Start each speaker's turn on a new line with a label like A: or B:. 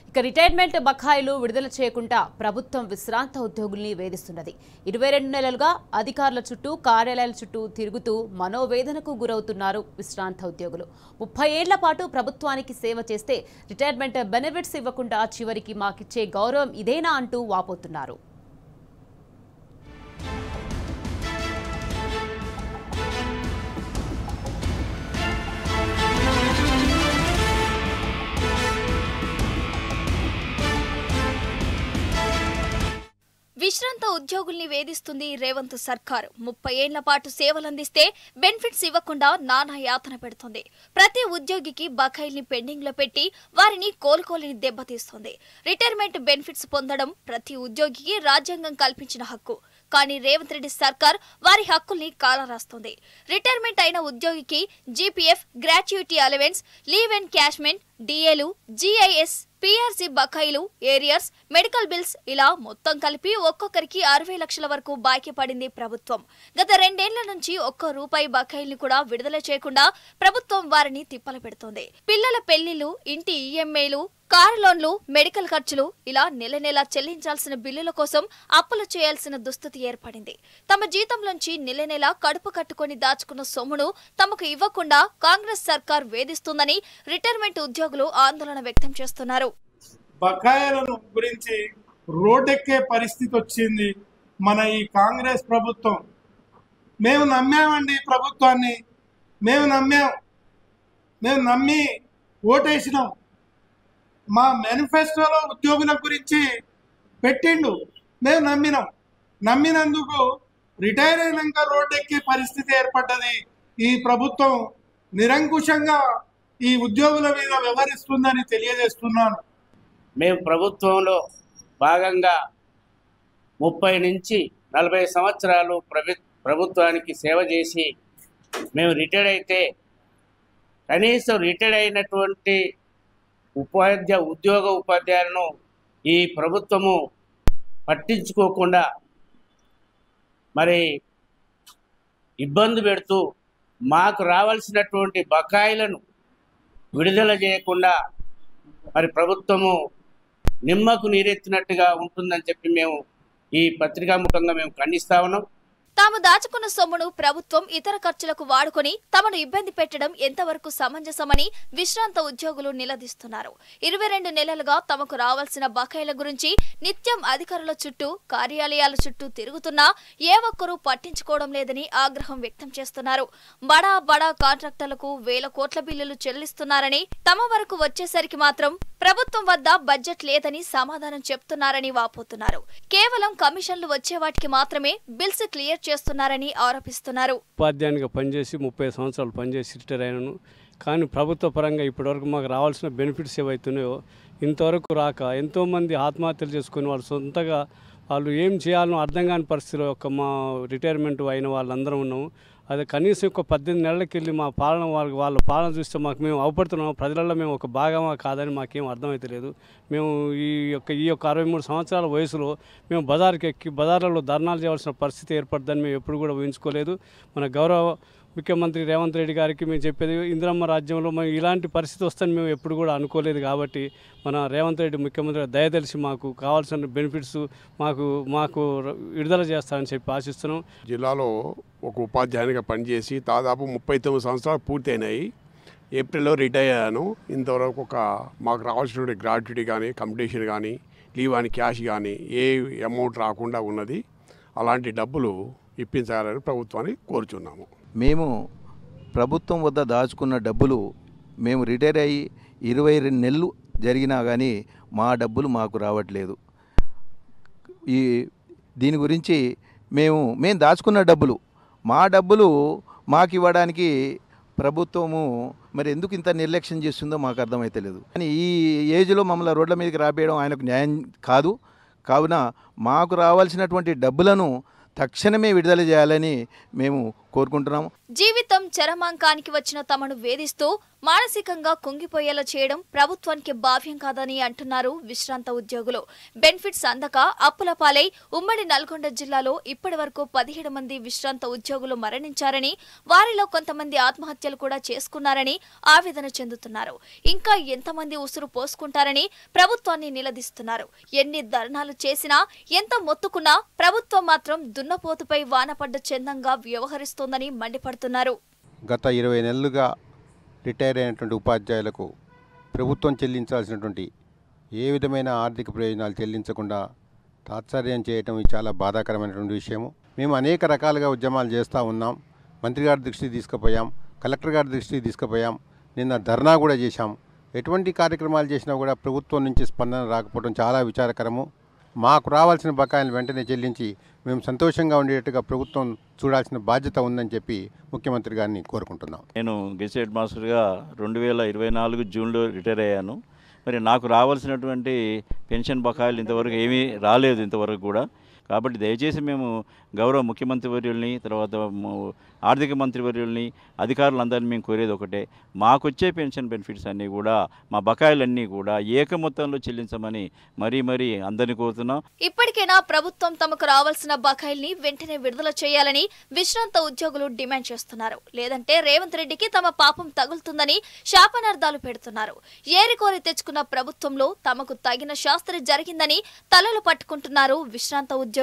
A: ఇక రిటైర్మెంట్ బకాయిలు విడుదల చేయకుండా ప్రభుత్వం విశ్రాంత ఉద్యోగుల్ని వేధిస్తున్నది. 22 నెలలుగా అధికారుల చుట్టూ కార్యాలయాల చుట్టూ తిరుగుతూ మనోవేదనకు గురవుతున్నారు విశ్రాంత ఉద్యోగులు. 30 ఏళ్ల పాటు ప్రభుత్వానికి సేవ చేస్తే రిటైర్మెంట్ బెనిఫిట్స్ ఇవ్వకుండా చివరికి మాకిచ్చే గౌరవం ఇదేనా అంటూ వాపోతున్నారు.
B: విశ్రాంత ఉద్యోగుల్ని వేధిస్తుంది రేవంత్ సర్కార్. 30 ఏళ్ల పాటు సేవలందిస్తే బెనిఫిట్స్ ఇవ్వకుండా నానా యాతన పెడుతుంది. ప్రతి ఉద్యోగికి బకాయిల్ని పెండింగ్ లో పెట్టి వారిని కోలుకోలేని దెబ్బతీస్తుంది. రిటైర్మెంట్ బెనిఫిట్స్ పొందడం ప్రతి ఉద్యోగికి రాజ్యాంగం కల్పించిన హక్కు. కానీ రేవంత్ రెడ్డి సర్కార్ వారి హక్కుల్ని కాలరాస్తుంది. రిటైర్మెంట్ అయిన ఉద్యోగికి GPF, gratuity allowance, leave and encashment, డిఏలు, జీఐఎస్, పీఆర్సీ బకాయిలు, ఏరియర్స్, మెడికల్ బిల్స్ ఇలా మొత్తం కలిపి ఒక్కొక్కరికి 60 లక్షల వరకు బాకీ పడింది ప్రభుత్వం. గత 2 ఏళ్ల నుంచి ఒక్క రూపాయి బకాయిల్ని కూడా విడుదల చేయకుండా ప్రభుత్వం వారిని తిప్పలు పెడుతోంది. పిల్లల పెళ్లిళ్లు, ఇంటి ఈఎంఐలు, కారు లోన్లు, మెడికల్ ఖర్చులు ఇలా నెల నెలా చెల్లించాల్సిన బిల్లుల కోసం అప్పులు చేయాల్సిన దుస్థితి ఏర్పడింది. తమ జీతంలోంచి నెల నెలా కడుపు కట్టుకుని దాచుకున్న సొమ్మును తమకు ఇవ్వకుండా కాంగ్రెస్ సర్కార్ వేధిస్తుందని రిటైర్మెంట్ ఉద్యోగులు ఆందోళన వ్యక్తం చేస్తున్నారు.
C: బకాయిలను గురించి రోడ్డెక్కే పరిస్థితి వచ్చింది మన ఈ కాంగ్రెస్ ప్రభుత్వం. మేము నమ్మామండి ప్రభుత్వాన్ని, మేము నమ్మి ఓటేసినాం. మా మేనిఫెస్టోలో ఉద్యోగుల గురించి పెట్టిండు, మేము నమ్మినందుకు రిటైర్ అయినాక రోడ్డెక్కే పరిస్థితి ఏర్పడ్డది. ఈ ప్రభుత్వం నిరంకుశంగా ఈ ఉద్యోగుల మీద వ్యవహరిస్తుందని తెలియజేస్తున్నాను.
D: మేము ప్రభుత్వంలో భాగంగా 30 నుంచి 40 సంవత్సరాలు ప్రభుత్వానికి సేవ చేసి మేము రిటైర్ అయితే కనీసం రిటైర్ అయినటువంటి ఉపాధ్యాయులను ఈ ప్రభుత్వము పట్టించుకోకుండా మరి ఇబ్బంది పెడుతూ మాకు రావాల్సినటువంటి బకాయిలను విడుదల చేయకుండా మరి ప్రభుత్వము నిమ్మకు నీరెత్తినట్టుగా ఉంటుందని చెప్పి మేము ఈ పత్రికాముఖంగా మేము ఖండిస్తా ఉన్నాం.
B: తాము దాచుకున్న సొమ్మును ప్రభుత్వం ఇతర ఖర్చులకు వాడుకొని తమను ఇబ్బంది పెట్టడం ఎంతవరకు సమంజసమని విశ్రాంత ఉద్యోగులు నిలదీస్తున్నారు. 22 నెలలుగా తమకు రావాల్సిన బకాయిల గురించి నిత్యం అధికారుల చుట్టూ, కార్యాలయాల చుట్టూ తిరుగుతున్నా ఏ ఒక్కరూ పట్టించుకోవడం లేదని ఆగ్రహం వ్యక్తం చేస్తున్నారు. బడా కాంట్రాక్టర్లకు వేల కోట్ల బిల్లులు చెల్లిస్తున్నారని, తమ వరకు వచ్చేసరికి మాత్రం ప్రభుత్వం వద్ద బడ్జెట్ లేదని సమాధానం చెప్తున్నారని వాపోతున్నారు. కేవలం కమిషన్లు వచ్చే వాటికి మాత్రమే బిల్స్ క్లియర్ చేస్తున్నారని ఆరోపిస్తున్నారు.
E: ఉపాధ్యాయునిగా పనిచేసి 30 సంవత్సరాలు పనిచేసి రిటైర్ అయినాను. కానీ ప్రభుత్వ పరంగా ఇప్పటివరకు మాకు రావాల్సిన బెనిఫిట్స్ ఏవైతున్నాయో ఇంతవరకు రాక ఎంతోమంది ఆత్మహత్యలు చేసుకుని వాళ్ళు సొంతగా వాళ్ళు ఏం చేయాలనో అర్థం కాని పరిస్థితిలో మా రిటైర్మెంట్ అయిన వాళ్ళందరం ఉన్నాము. అది కనీసం ఒక 18 నెలలకి వెళ్ళి మా పాలన వాళ్ళ పాలన చూస్తే మేము అవపడుతున్నాము. ప్రజలలో మేము ఒక భాగమా కాదని మాకేం అర్థమైతే లేదు. మేము ఈ యొక్క 63 సంవత్సరాల వయసులో మేము బజార్కి ఎక్కి బజార్లలో ధర్నాలు చేయాల్సిన పరిస్థితి ఏర్పడుతుందని మేము ఎప్పుడు కూడా ఊహించుకోలేదు. మన గౌరవ ముఖ్యమంత్రి రేవంత్ రెడ్డి గారికి మేము చెప్పేది, ఇందిరమ్మ రాజ్యంలో మేము ఇలాంటి పరిస్థితి వస్తుందని మేము ఎప్పుడు కూడా అనుకోలేదు. కాబట్టి మన రేవంత్ రెడ్డి ముఖ్యమంత్రి దయతలిసి మాకు కావాల్సిన బెనిఫిట్స్ మాకు విడుదల చేస్తారని చెప్పి ఆశిస్తున్నాం.
F: జిల్లాలో ఒక ఉపాధ్యాయునిగా పనిచేసి దాదాపు 39 సంవత్సరాలు పూర్తయినాయి. ఏప్రిల్లో రిటైర్ అయ్యాను. ఇంతవరకు మాకు రావాల్సిన గ్రాట్యుటీ కానీ, కంపిటీషన్ కానీ, లీవ్ అని క్యాష్ కానీ ఏ అమౌంట్ రాకుండా ఉన్నది. అలాంటి డబ్బులు ఇప్పించాలని ప్రభుత్వాన్ని కోరుచున్నాము.
G: మేము ప్రభుత్వం వద్ద దాచుకున్న డబ్బులు మేము రిటైర్ అయ్యి 22 నెలలు జరిగినా కానీ మా డబ్బులు మాకు రావట్లేదు. దీని గురించి మేము దాచుకున్న డబ్బులు మా డబ్బులు మాకు ఇవ్వడానికి ప్రభుత్వము మరి ఎందుకు ఇంత నిర్లక్ష్యం చేస్తుందో మాకు అర్థమైతే లేదు. కానీ ఈ ఏజ్లో మమ్మల్ని రోడ్ల మీదకి రాబేయడం ఆయనకు న్యాయం కాదు. కావున మాకు రావాల్సినటువంటి డబ్బులను తక్షణమే విడుదల చేయాలని మేము కోరుకుంటున్నాము.
B: జీవితం చరమాంకానికి వచ్చిన తమను వేధిస్తూ మానసికంగా కుంగిపోయేలా చేయడం ప్రభుత్వానికి భావ్యం కాదని అంటున్నారు విశ్రాంత ఉద్యోగులు. బెనిఫిట్స్ అందక అప్పుల పాలై ఉమ్మడి నల్గొండ జిల్లాలో ఇప్పటి వరకు 17 మంది విశ్రాంత ఉద్యోగులు మరణించారని, వారిలో కొంతమంది ఆత్మహత్యలు కూడా చేసుకున్నారని ఆవేదన చెందుతున్నారు. ఇంకా ఎంతమంది ఉసురు పోసుకుంటారని ప్రభుత్వాన్ని నిలదీస్తున్నారు. ఎన్ని ధర్నాలు చేసినా, ఎంత మొత్తుకున్నా ప్రభుత్వం మాత్రం దున్నపోతుపై వానపడ్డ చందంగా వ్యవహరిస్తోందని మండిపడుతున్నారు.
H: గత 20 నెలలుగా రిటైర్ అయినటువంటి ఉపాధ్యాయులకు ప్రభుత్వం చెల్లించాల్సినటువంటి ఏ విధమైన ఆర్థిక ప్రయోజనాలు చెల్లించకుండా తాత్సర్యం చేయటం చాలా బాధాకరమైనటువంటి విషయము. మేము అనేక రకాలుగా ఉద్యమాలు చేస్తూ ఉన్నాం. మంత్రి గారి దృష్టికి తీసుకుపోయాం, కలెక్టర్ గారి దృష్టికి తీసుకుపోయాం, నిన్న ధర్నా కూడా చేశాం. ఎటువంటి కార్యక్రమాలు చేసినా కూడా ప్రభుత్వం నుంచి స్పందన రాకపోవడం చాలా విచారకరము. మాకు రావాల్సిన బకాయిలు వెంటనే చెల్లించి మేము సంతోషంగా ఉండేట్టుగా ప్రభుత్వం చూడాల్సిన బాధ్యత ఉందని చెప్పి ముఖ్యమంత్రి గారిని కోరుకుంటున్నాం.
I: నేను గెజిటెడ్ మాస్టర్గా 2024 జూన్లో రిటైర్ అయ్యాను. మరి నాకు రావాల్సినటువంటి పెన్షన్ బకాయిలు ఇంతవరకు ఏమీ రాలేదు ఇంతవరకు కూడా. కాబట్టి దయచేసి మేము గౌరవ ముఖ్యమంత్రి వర్యుల్ని, తర్వాత ఆర్థిక మంత్రి వర్యుల్ని, అధికారులందరినీ మేము కోరేది ఒకటే, మాకొచ్చే పెన్షన్ బెనిఫిట్స్ అన్నీ కూడా, మా బకాయిలన్నీ కూడా ఏక మొత్తంలో చెల్లించమని మరీ అందరినీ కోరుతున్నాం.
B: ఇప్పటికైనా ప్రభుత్వం తమకు రావాల్సిన బకాయిల్ని వెంటనే విడుదల చేయాలని విశ్రాంత ఉద్యోగులు డిమాండ్ చేస్తున్నారు. లేదంటే రేవంత్ రెడ్డికి తమ పాపం తగులుతుందని శాపనార్థాలు పెడుతున్నారు. ఏరికోరి తెచ్చుకున్న ప్రభుత్వంలో తమకు తగిన శాస్త్రి జరిగిందని తలలు పట్టుకుంటున్నారు విశ్రాంత ఉద్యోగులు.